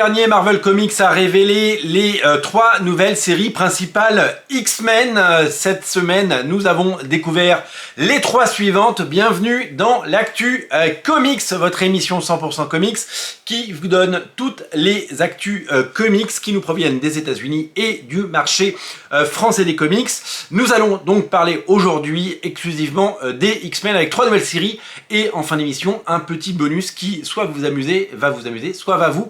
Dernier Marvel Comics a révélé les 3 nouvelles séries principales X-Men. Cette semaine, nous avons découvert les 3 suivantes. Bienvenue dans l'actu comics, votre émission 100% comics qui vous donne toutes les actus comics qui nous proviennent des États-Unis et du marché français des comics. Nous allons donc parler aujourd'hui exclusivement des X-Men avec 3 nouvelles séries et en fin d'émission, un petit bonus qui soit va vous amuser, soit va vous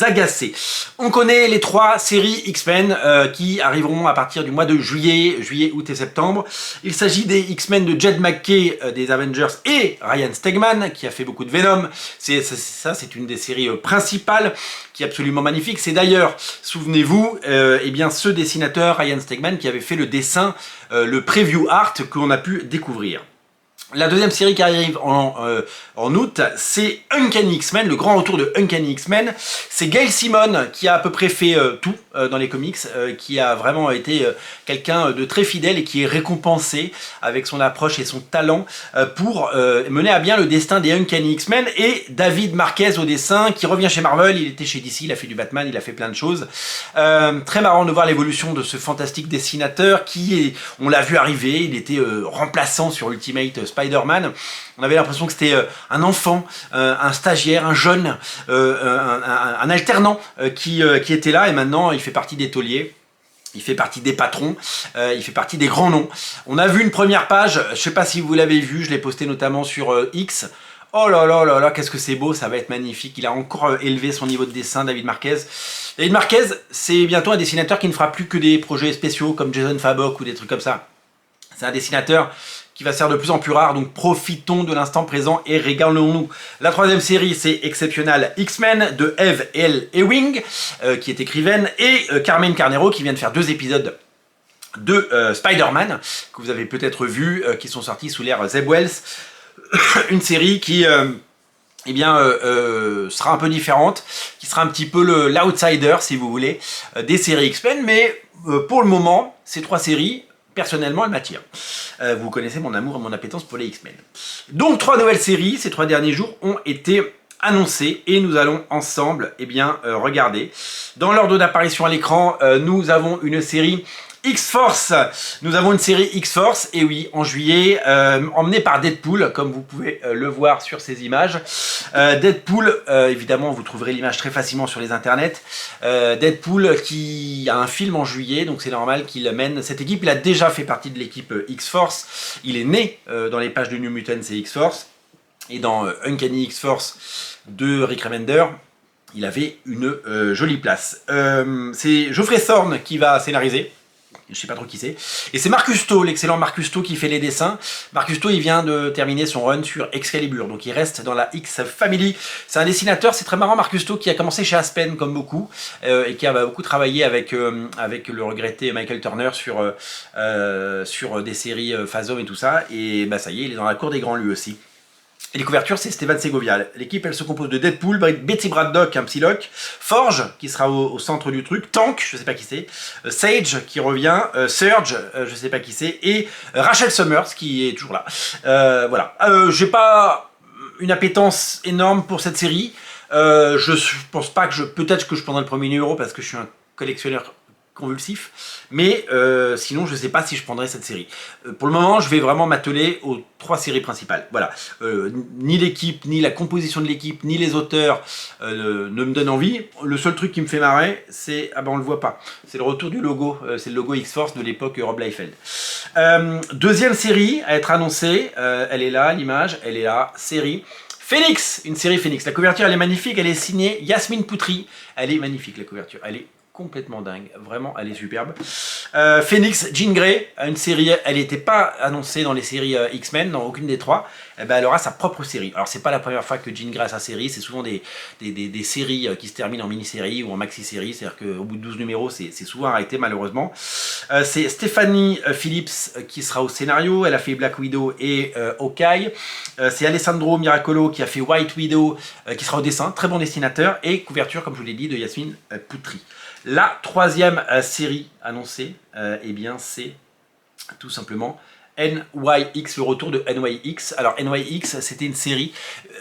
agacer. On connaît les 3 séries X-Men qui arriveront à partir du mois de juillet, août et septembre. Il s'agit des X-Men de Jed MacKay des Avengers et Ryan Stegman qui a fait beaucoup de Venom. C'est une des séries principales qui est absolument magnifique. C'est d'ailleurs, souvenez-vous, eh bien ce dessinateur Ryan Stegman qui avait fait le dessin, le preview art qu'on a pu découvrir. La deuxième série qui arrive en août, c'est Uncanny X-Men, le grand retour de Uncanny X-Men. C'est Gail Simone qui a à peu près fait tout dans les comics, qui a vraiment été quelqu'un de très fidèle et qui est récompensé avec son approche et son talent pour mener à bien le destin des Uncanny X-Men. Et David Marquez au dessin, qui revient chez Marvel, il était chez DC, il a fait du Batman, il a fait plein de choses. Très marrant de voir l'évolution de ce fantastique dessinateur qui, on l'a vu arriver, il était remplaçant sur Ultimate Spider-Man. On avait l'impression que c'était un enfant, un stagiaire, un jeune, un alternant qui était là et maintenant il fait partie des tauliers. Il fait partie des patrons, il fait partie des grands noms. On a vu une première page, je ne sais pas si vous l'avez vu, je l'ai posté notamment sur X. Oh là là là là, qu'est-ce que c'est beau, ça va être magnifique. Il a encore élevé son niveau de dessin, David Marquez. David Marquez, c'est bientôt un dessinateur qui ne fera plus que des projets spéciaux comme Jason Fabok ou des trucs comme ça. C'est un dessinateur qui va se faire de plus en plus rare, donc profitons de l'instant présent et régalons-nous. La 3e série, c'est Exceptional X-Men de Eve L. Ewing, qui est écrivaine, et Carmen Carnero, qui vient de faire 2 épisodes de Spider-Man, que vous avez peut-être vu, qui sont sortis sous l'ère Zeb Wells. Une série qui eh bien, sera un peu différente, qui sera un petit peu l'outsider, si vous voulez, des séries X-Men, mais pour le moment, ces 3 séries, personnellement, elles m'attirent. Vous connaissez mon amour et mon appétence pour les X-Men. Donc, 3 nouvelles séries, ces 3 derniers jours, ont été annoncées et nous allons ensemble regarder. Dans l'ordre d'apparition à l'écran, nous avons une série X-Force. Nous avons une série X-Force, et oui, en juillet, emmenée par Deadpool, comme vous pouvez le voir sur ces images. Deadpool, évidemment, vous trouverez l'image très facilement sur les internets. Deadpool qui a un film en juillet, donc c'est normal qu'il mène cette équipe. Il a déjà fait partie de l'équipe X-Force. Il est né dans les pages de New Mutants et X-Force. Et dans Uncanny X-Force de Rick Remender, il avait une jolie place. C'est Geoffrey Thorne qui va scénariser. Je sais pas trop qui c'est. Et c'est Marc Cousteau, l'excellent Marc Cousteau qui fait les dessins. Marc Cousteau, il vient de terminer son run sur Excalibur, donc il reste dans la X-Family. C'est un dessinateur, c'est très marrant, Marc Cousteau, qui a commencé chez Aspen, comme beaucoup, et qui a beaucoup travaillé avec le regretté Michael Turner sur des séries Phasm et tout ça. Et bah ça y est, il est dans la cour des grands lui aussi. Et les couvertures, c'est Stéphane Segovia. L'équipe, elle se compose de Deadpool, Betty Braddock, un Psylocke, Forge, qui sera au centre du truc, Tank, je sais pas qui c'est, Sage, qui revient, Surge, je sais pas qui c'est, et Rachel Summers, qui est toujours là. Voilà. J'ai pas une appétence énorme pour cette série. Je pense pas que peut-être que je prendrai le premier numéro parce que je suis un collectionneur convulsif, mais sinon je sais pas si je prendrai cette série. Pour le moment, je vais vraiment m'atteler aux 3 séries principales. Voilà. Ni l'équipe, ni la composition de l'équipe, ni les auteurs ne me donnent envie. Le seul truc qui me fait marrer, c'est... Ah ben on le voit pas. C'est le retour du logo. C'est le logo X-Force de l'époque Rob Liefeld. Deuxième série à être annoncée. Elle est là, l'image. Elle est là. Série Phoenix. Une série Phoenix. La couverture, elle est magnifique. Elle est signée Yasmine Poutry. Elle est magnifique, la couverture. Elle est complètement dingue, vraiment, elle est superbe. Phoenix, Jean Grey, une série, elle n'était pas annoncée dans les séries X-Men, dans aucune des 3. Eh ben, elle aura sa propre série. Alors, c'est pas la première fois que Jean Grey a sa série, c'est souvent des séries qui se terminent en mini-série ou en maxi-série, c'est-à-dire qu'au bout de 12 numéros, c'est souvent arrêté, malheureusement. C'est Stephanie Phillips qui sera au scénario, elle a fait Black Widow et Hawkeye. C'est Alessandro Miracolo qui a fait White Widow, qui sera au dessin, très bon dessinateur, et couverture, comme je vous l'ai dit, de Yasmine Poutry. La 3e série annoncée, eh bien c'est tout simplement NYX, le retour de NYX. Alors NYX, c'était une série.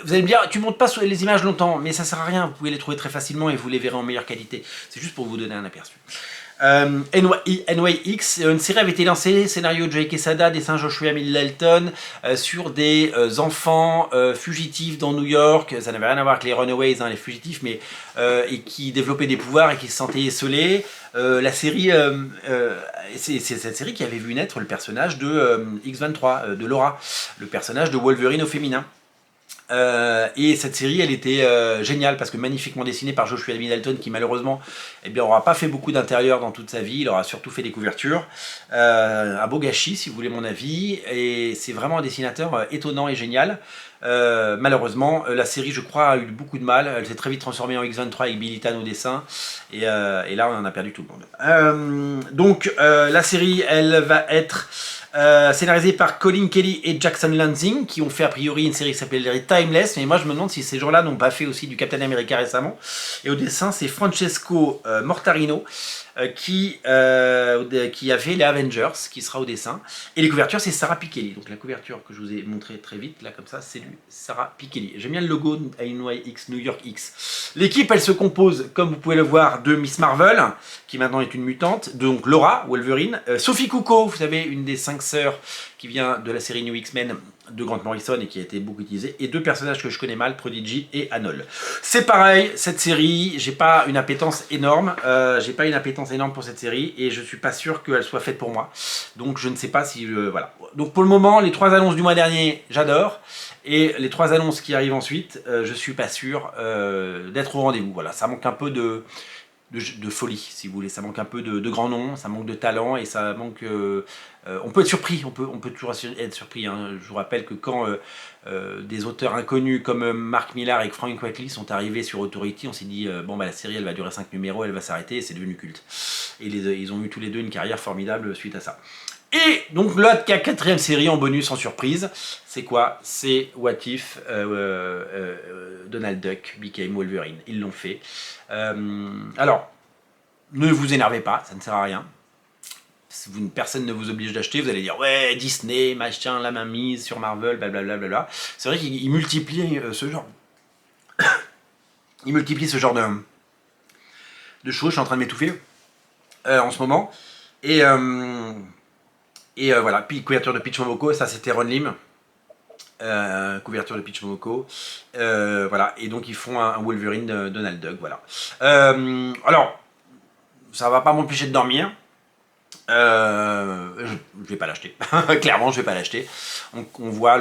Vous allez me dire, tu montes pas sur les images longtemps, mais ça sert à rien. Vous pouvez les trouver très facilement et vous les verrez en meilleure qualité. C'est juste pour vous donner un aperçu. NYX, une série avait été lancée, scénario de Joey Quesada, dessin Joshua Middleton, sur des enfants fugitifs dans New York. Ça n'avait rien à voir avec les Runaways, hein, les fugitifs, mais et qui développaient des pouvoirs et qui se sentaient esselés. La série, c'est cette série qui avait vu naître le personnage de X-23, de Laura, le personnage de Wolverine au féminin. Et cette série, elle était géniale parce que magnifiquement dessinée par Joshua Middleton, qui malheureusement n'aura pas fait beaucoup d'intérieur dans toute sa vie. Il aura surtout fait des couvertures. Un beau gâchis, si vous voulez mon avis. Et c'est vraiment un dessinateur étonnant et génial. Malheureusement, la série, je crois, a eu beaucoup de mal. Elle s'est très vite transformée en X-23 avec Billy Tan au dessin. Et là, on en a perdu tout le monde. Donc, la série, elle va être scénarisé par Colin Kelly et Jackson Lansing, qui ont fait a priori une série qui s'appelle Timeless, mais moi je me demande si ces gens-là n'ont pas fait aussi du Captain America récemment. Et au dessin, c'est Francesco Mortarino qui a fait les Avengers, qui sera au dessin. Et les couvertures, c'est Sarah Pichelli. Donc la couverture que je vous ai montrée très vite, là comme ça, c'est lui, Sarah Pichelli. J'aime bien le logo NYX, New York X. L'équipe, elle se compose, comme vous pouvez le voir, de Miss Marvel, qui maintenant est une mutante, donc Laura, Wolverine, Sophie Kuko, vous savez, une des 5 sœurs qui vient de la série New X-Men de Grant Morrison et qui a été beaucoup utilisée, et 2 personnages que je connais mal, Prodigy et Anol. C'est pareil, cette série, j'ai pas une appétence énorme, pour cette série, et je suis pas sûr qu'elle soit faite pour moi. Donc je ne sais pas si... voilà. Donc pour le moment, les 3 annonces du mois dernier, j'adore, et les 3 annonces qui arrivent ensuite, je suis pas sûr d'être au rendez-vous. Voilà, ça manque un peu de folie, si vous voulez, ça manque un peu de grands noms, ça manque de talent, et ça manque... on peut être surpris, on peut toujours être surpris. Hein. Je vous rappelle que quand des auteurs inconnus comme Mark Millar et Frank Quitely sont arrivés sur Authority, on s'est dit, bon, bah, la série, elle va durer 5 numéros, elle va s'arrêter, et c'est devenu culte. Et ils ont eu tous les deux une carrière formidable suite à ça. Et donc la 4e série en bonus en surprise, c'est quoi? C'est What If Donald Duck became Wolverine. Ils l'ont fait. Alors, ne vous énervez pas, ça ne sert à rien. Personne ne vous oblige d'acheter, vous allez dire ouais, Disney, machin, la main mise sur Marvel, blablabla. C'est vrai qu'il multiplie ce genre. Il multiplie ce genre de choses. Je suis en train de m'étouffer en ce moment. Et voilà, puis couverture de Peach Momoko, ça c'était Ron Lim. Couverture de Peach Momoko. Voilà, et donc ils font un Wolverine de Donald Duck, voilà. Alors, ça va pas m'empêcher de dormir. Je vais pas l'acheter. Clairement, je vais pas l'acheter. On voit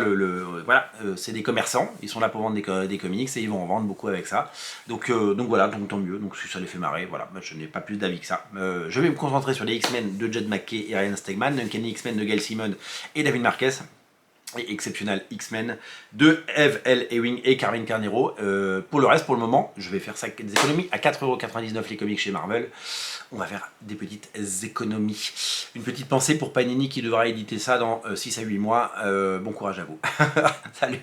voilà, c'est des commerçants. Ils sont là pour vendre des comics et ils vont en vendre beaucoup avec ça. Donc voilà, donc tant mieux. Donc si ça les fait marrer, voilà. Je n'ai pas plus d'avis que ça. Je vais me concentrer sur les X-Men de Jed McKay et Ryan Stegman, Uncanny X-Men de Gail Simone et David Marquez. Et Exceptional X-Men de Eve L. Ewing et Carmine Carnero. Pour le reste, pour le moment, je vais faire des économies à 4,99 € les comics chez Marvel. On va faire des petites économies. Une petite pensée pour Panini qui devra éditer ça dans 6 à 8 mois. Bon courage à vous. Salut.